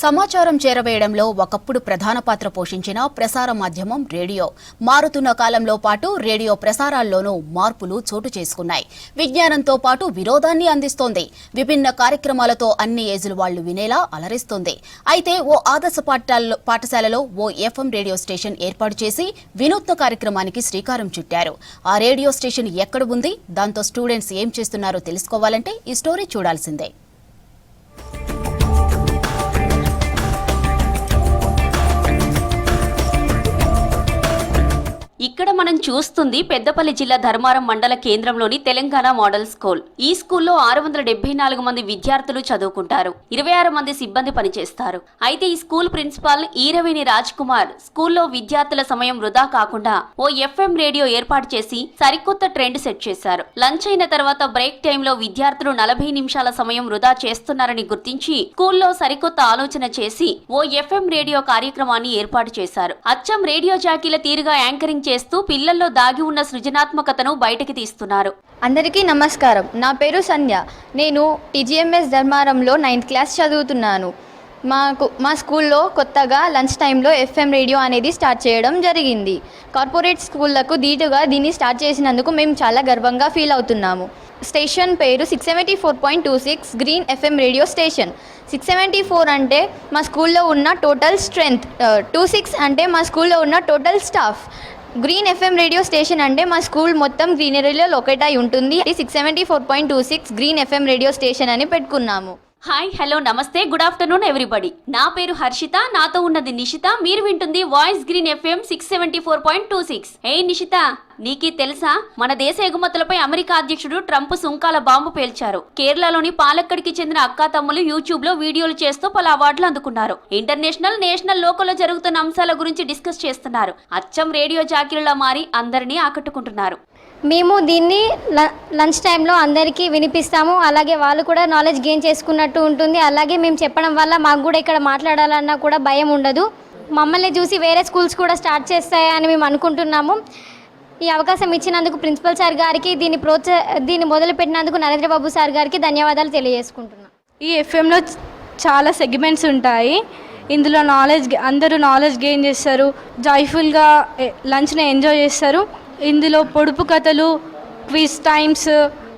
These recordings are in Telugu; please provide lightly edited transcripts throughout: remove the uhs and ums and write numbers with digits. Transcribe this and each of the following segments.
సమాచారం చేరవేయడంలో ఒకప్పుడు ప్రధాన పాత్ర పోషించిన ప్రసార మాధ్యమం రేడియో మారుతున్న కాలంలో పాటు రేడియో ప్రసారాల్లోనూ మార్పులు చోటు చేసుకున్నాయి. విజ్ఞానంతో పాటు వినోదాన్ని అందిస్తోంది. విభిన్న కార్యక్రమాలతో అన్ని ఏజుల వాళ్లు వినేలా అలరిస్తోంది. అయితే ఓ ఆదర్శ పాఠశాలలో ఓ ఎఫ్ఎం రేడియో స్టేషన్ ఏర్పాటు చేసి వినూత్న కార్యక్రమానికి శ్రీకారం చుట్టారు. ఆ రేడియో స్టేషన్ ఎక్కడ ఉంది, దాంతో స్టూడెంట్స్ ఏం చేస్తున్నారో తెలుసుకోవాలంటే ఈ స్టోరీ చూడాల్సిందే. ఇక్కడ మనం చూస్తుంది పెద్దపల్లి జిల్లా ధర్మారం మండల కేంద్రంలోని తెలంగాణ మోడల్ స్కూల్. ఈ స్కూల్లో 674 మంది విద్యార్థులు చదువుకుంటారు. 26 మంది సిబ్బంది పనిచేస్తారు. అయితే ఈ స్కూల్ ప్రిన్సిపాల్ ఈరవేణి రాజ్ కుమార్ స్కూల్లో విద్యార్థుల సమయం వృధా కాకుండా ఓ ఎఫ్ఎం రేడియో ఏర్పాటు చేసి సరికొత్త ట్రెండ్ సెట్ చేశారు. లంచ్ అయిన తర్వాత బ్రేక్ టైంలో విద్యార్థులు 40 నిమిషాల సమయం వృధా చేస్తున్నారని గుర్తించి స్కూల్లో సరికొత్త ఆలోచన చేసి ఓ ఎఫ్ఎం రేడియో కార్యక్రమాన్ని ఏర్పాటు చేశారు. అచ్చం రేడియో జాకీల తీరుగా యాంకరింగ్ చేస్తూ పిల్లల్లో దాగి ఉన్న సృజనాత్మకతను బయటకి తీస్తున్నారు. అందరికీ నమస్కారం. నా పేరు సంధ్య. నేను టీజీఎంఎస్ ధర్మారంలో 9th క్లాస్ చదువుతున్నాను. మా స్కూల్లో కొత్తగా లంచ్ టైంలో ఎఫ్ఎం రేడియో అనేది స్టార్ట్ చేయడం జరిగింది. కార్పొరేట్ స్కూళ్లకు ధీటుగా దీన్ని స్టార్ట్ చేసినందుకు మేము చాలా గర్వంగా ఫీల్ అవుతున్నాము. స్టేషన్ పేరు 674.26 గ్రీన్ ఎఫ్ఎం రేడియో స్టేషన్. 674 అంటే మా స్కూల్లో ఉన్న టోటల్ స్ట్రెంగ్త్, 26 అంటే మా స్కూల్లో ఉన్న total staff. Green FM radio station అంటే మా స్కూల్ మొత్తం గ్రీనరీలో లొకేట్ అయి ఉంటుంది. 674.26 గ్రీన్ ఎఫ్ఎం రేడియో స్టేషన్ అని పెట్టుకున్నాము. హాయ్, హలో, నమస్తే, గుడ్ ఆఫ్టర్నూన్ ఎవ్రీబడి. నా పేరు హర్షిత, నాతో ఉన్నది నిషిత. మీరు వింటుంది వాయిస్ గ్రీన్ ఎఫ్ఎం 674.26. ఏ నిషిత, నీకీ తెలుసా, మన దేశ ఎగుమతులపై అమెరికా అధ్యక్షుడు ట్రంప్ సుంకాల బాంబు పేల్చారు. కేరళలోని పాలక్కడికి చెందిన అక్కా తమ్ములు యూట్యూబ్ లో వీడియోలు చేస్తూ పలు అవార్డులు అందుకున్నారు. ఇంటర్నేషనల్, నేషనల్, లోకల్లో జరుగుతున్న అంశాల గురించి డిస్కస్ చేస్తున్నారు. అచ్చం రేడియో జాకీలులా మారి అందరినీ ఆకట్టుకుంటున్నారు. మేము దీన్ని లంచ్ టైంలో అందరికీ వినిపిస్తాము. అలాగే వాళ్ళు కూడా నాలెడ్జ్ గెయిన్ చేసుకున్నట్టు ఉంటుంది. అలాగే మేము చెప్పడం వల్ల మాకు కూడా ఇక్కడ మాట్లాడాలన్నా కూడా భయం ఉండదు. మమ్మల్ని చూసి వేరే స్కూల్స్ కూడా స్టార్ట్ చేస్తాయని మేము అనుకుంటున్నాము. ఈ అవకాశం ఇచ్చినందుకు ప్రిన్సిపల్ సార్ గారికి, దీన్ని మొదలుపెట్టినందుకు నరేంద్రబాబు సార్ గారికి ధన్యవాదాలు తెలియజేసుకుంటున్నాం. ఈ ఎఫ్ఎంలో చాలా సెగ్మెంట్స్ ఉంటాయి. ఇందులో అందరూ నాలెడ్జ్ గెయిన్ చేస్తారు. జాయ్ఫుల్గా లంచ్ని ఎంజాయ్ చేస్తారు. ఇందులో పొడుపు కథలు, quiz times,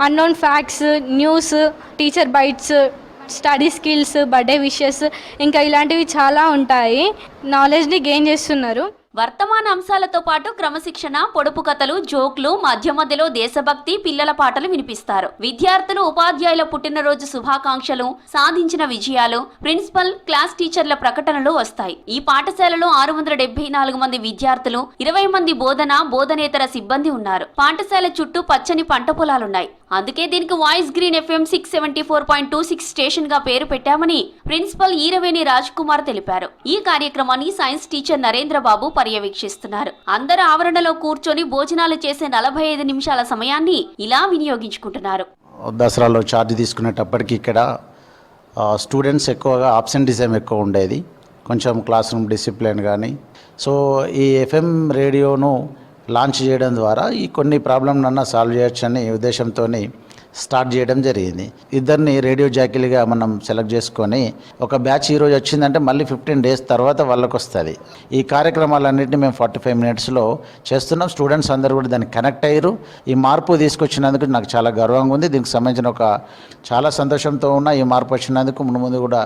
unknown facts, news, teacher bites, study skills, birthday wishes, ఇంకా ఇలాంటివి చాలా ఉంటాయి. నాలెడ్జ్ని గెయిన్ చేస్తున్నారు. వర్తమాన అంశాలతో పాటు క్రమశిక్షణ, పొడుపు కథలు, జోక్లు, మధ్య మధ్యలో దేశభక్తి, పిల్లల పాటలు వినిపిస్తారు. విద్యార్థులు, ఉపాధ్యాయుల పుట్టినరోజు శుభాకాంక్షలు, సాధించిన విజయాలు, ప్రిన్సిపల్, క్లాస్ టీచర్ల ప్రకటనలు వస్తాయి. ఈ పాఠశాలలో 674 మంది విద్యార్థులు, 20 మంది బోధనేతర సిబ్బంది ఉన్నారు. పాఠశాల చుట్టూ పచ్చని పంట పొలాలున్నాయి. అందుకే దీనికి వాయిస్ గ్రీన్ ఎఫ్ఎం 674.26 స్టేషన్ గా పేరు పెట్టామని ప్రిన్సిపల్ ఈరవేణి రాజ్ కుమార్ తెలిపారు. ఈ కార్యక్రమాన్ని సైన్స్ టీచర్ నరేంద్రబాబు పర్యవేక్షిస్తున్నారు. అందరూ ఆవరణలో కూర్చొని భోజనాలు చేసే 45 నిమిషాల సమయాన్ని ఇలా వినియోగించుకుంటున్నారు. దసరాలో ఛార్జ్ తీసుకునేటప్పటికి ఇక్కడ స్టూడెంట్స్ ఎక్కువగా ఆబ్సెంటిజం ఎక్కువ ఉండేది. కొంచెం క్లాస్ రూమ్ డిసిప్లిన్ కానీ. సో ఈ ఎఫ్ఎం రేడియోను లాంచ్ చేయడం ద్వారా ఈ కొన్ని ప్రాబ్లంలన్నా సాల్వ్ చేయొచ్చని ఉద్దేశంతో స్టార్ట్ చేయడం జరిగింది. ఇద్దరిని రేడియో జాకీలుగా మనం సెలెక్ట్ చేసుకొని ఒక బ్యాచ్ ఈరోజు వచ్చిందంటే మళ్ళీ 15 డేస్ తర్వాత వాళ్ళకి వస్తుంది. ఈ కార్యక్రమాలన్నింటినీ మేము 45 మినిట్స్లో చేస్తున్నాం. స్టూడెంట్స్ అందరూ కూడా దానికి కనెక్ట్ అయ్యారు. ఈ మార్పు తీసుకొచ్చినందుకు నాకు చాలా గర్వంగా ఉంది. దీనికి సంబంధించిన చాలా సంతోషంతో ఉన్న ఈ మార్పు వచ్చినందుకు ముందు కూడా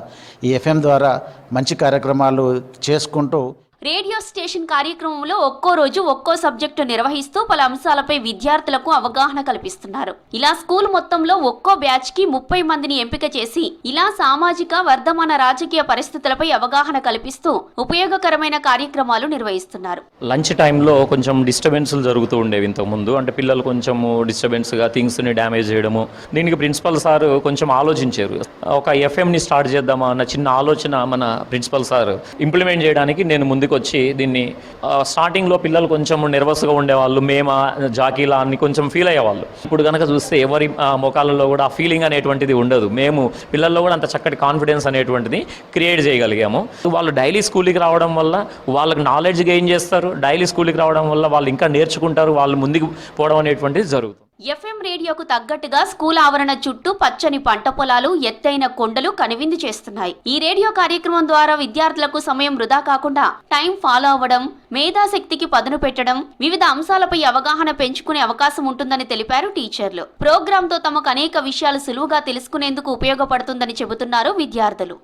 ఈ ఎఫ్ఎం ద్వారా మంచి కార్యక్రమాలు చేసుకుంటూ రేడియో స్టేషన్ కార్యక్రమంలో ఒక్కో రోజు ఒక్కో సబ్జెక్టు నిర్వహిస్తూ పలు అంశాలపై విద్యార్థులకు అవగాహన కల్పిస్తున్నారు. ఇలా స్కూల్ మొత్తంలో ఒక్కో బ్యాచ్ కి 30 మందిని ఎంపిక చేసి ఇలా సామాజిక, వర్ధమాన రాజకీయ పరిస్థితులపై అవగాహన కల్పిస్తూ ఉపయోగకరమైన కార్యక్రమాలు నిర్వహిస్తున్నారు. లంచ్ టైంలో కొంచెం డిస్టర్బెన్స్లు జరుగుతూ ఉండేవి ఇంతకుముందు. అంటే పిల్లలు కొంచెము డిస్టర్బెన్స్గా థింగ్స్ని డ్యామేజ్ చేయడము. దీనికి ప్రిన్సిపల్ సార్ కొంచెం ఆలోచించారు. ఒక ఎఫ్ఎంని స్టార్ట్ చేద్దామా అన్న చిన్న ఆలోచన మన ప్రిన్సిపల్ సార్ ఇంప్లిమెంట్ చేయడానికి నేను ముందుకు వచ్చి దీన్ని స్టార్టింగ్లో పిల్లలు కొంచెం నెర్వస్గా ఉండేవాళ్ళు, మేము జాకీలా అని కొంచెం ఫీల్ అయ్యేవాళ్ళు. ఇప్పుడు కనుక చూస్తే ఎవరి ముఖాలలో కూడా ఆ ఫీలింగ్ అనేటువంటిది ఉండదు. మేము పిల్లల్లో కూడా అంత చక్కటి కాన్ఫిడెన్స్ అనేటువంటిది క్రియేట్ చేయగలిగాము. వాళ్ళు డైలీ స్కూల్కి రావడం వల్ల వాళ్ళకి నాలెడ్జ్ గెయిన్ చేస్తారు. డైలీ స్కూల్కి రావడం వల్ల వాళ్ళు ఇంకా నేర్చుకుంటారు. వాళ్ళు ముందుకు పోవడం అనేటువంటిది జరుగుతుంది. ఎఫ్ఎం రేడియోకు తగ్గట్టుగా స్కూల్ ఆవరణ చుట్టూ పచ్చని పంట పొలాలు, ఎత్తైన కొండలు కనువిందు చేస్తున్నాయి. ఈ రేడియో కార్యక్రమం ద్వారా విద్యార్థులకు సమయం వృధా కాకుండా టైం ఫాలో అవ్వడం, మేధాశక్తికి పదును పెట్టడం, వివిధ అంశాలపై అవగాహన పెంచుకునే అవకాశం ఉంటుందని తెలిపారు టీచర్లు. ప్రోగ్రాంతో తమకు అనేక విషయాలు సులువుగా తెలుసుకునేందుకు ఉపయోగపడుతుందని చెబుతున్నారు విద్యార్థులు.